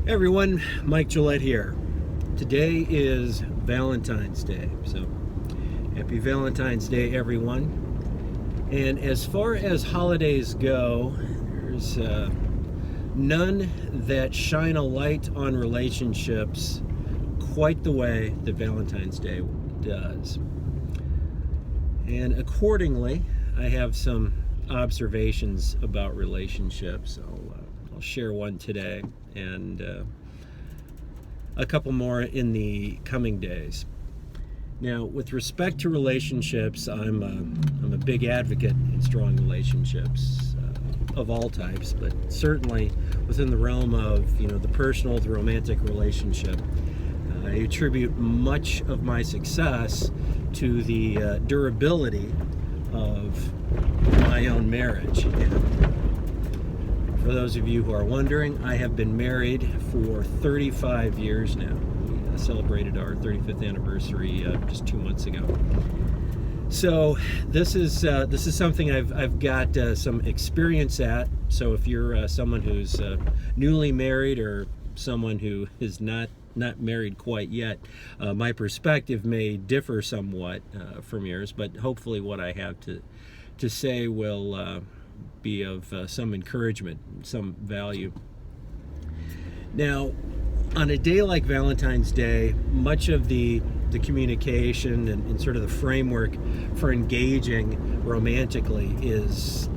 Hey everyone, Mike Gillette here. Today is Valentine's Day, so happy Valentine's Day, everyone. And as far as holidays go, there's none that shine a light on relationships quite the way that Valentine's Day does. And accordingly, I have some observations about relationships. I'll share one today and a couple more in the coming days. Now, with respect to relationships, I'm a big advocate in strong relationships of all types, but certainly within the realm of the personal, the romantic relationship. I attribute much of my success to the durability of my own marriage. And for those of you who are wondering, I have been married for 35 years now. We celebrated our 35th anniversary just 2 months ago. So this is something I've got some experience at. So if you're someone who's newly married or someone who is not married quite yet, my perspective may differ somewhat from yours, but hopefully what I have to say will be of some encouragement, some value. Now, on a day like Valentine's Day, much of the communication and sort of the framework for engaging romantically is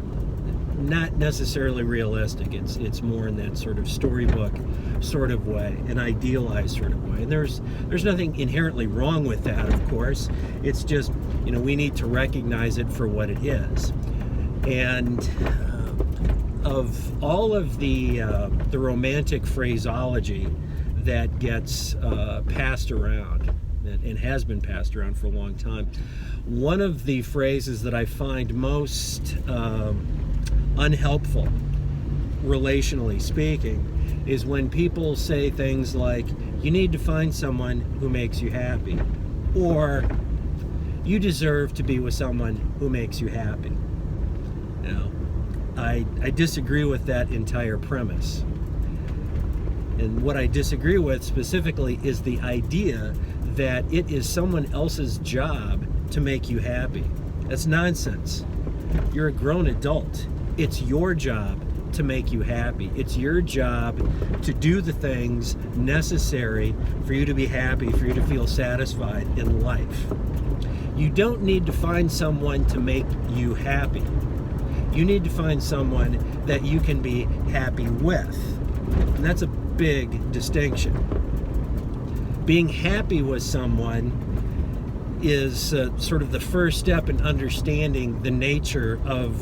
not necessarily realistic. It's more in that sort of storybook sort of way, an idealized sort of way. And there's nothing inherently wrong with that, of course. It's just, we need to recognize it for what it is. And of all of the romantic phraseology that gets passed around and has been passed around for a long time, one of the phrases that I find most unhelpful, relationally speaking, is when people say things like, you need to find someone who makes you happy, or you deserve to be with someone who makes you happy. Now, I disagree with that entire premise. And what I disagree with specifically is the idea that it is someone else's job to make you happy. That's nonsense. You're a grown adult. It's your job to make you happy. It's your job to do the things necessary for you to be happy, for you to feel satisfied in life. You don't need to find someone to make you happy. You need to find someone that you can be happy with. And that's a big distinction. Being happy with someone is sort of the first step in understanding the nature of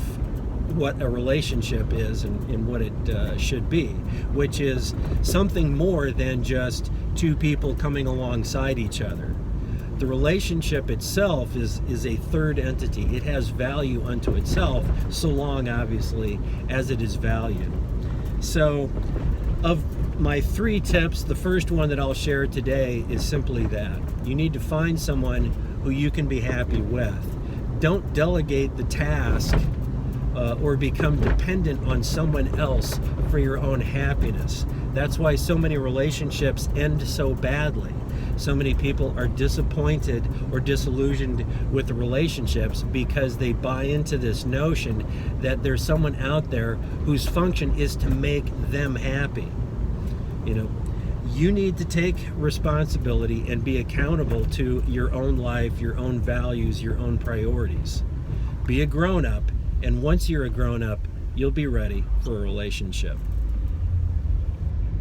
what a relationship is and what it should be, which is something more than just two people coming alongside each other. The relationship itself is a third entity. It has value unto itself, so long, obviously, as it is valued. So, of my 3 tips, the first one that I'll share today is simply that. You need to find someone who you can be happy with. Don't delegate the task or become dependent on someone else for your own happiness. That's why so many relationships end so badly. So many people are disappointed or disillusioned with the relationships because they buy into this notion that there's someone out there whose function is to make them happy. You need to take responsibility and be accountable to your own life, your own values, your own priorities. Be a grown-up, and once you're a grown-up, you'll be ready for a relationship.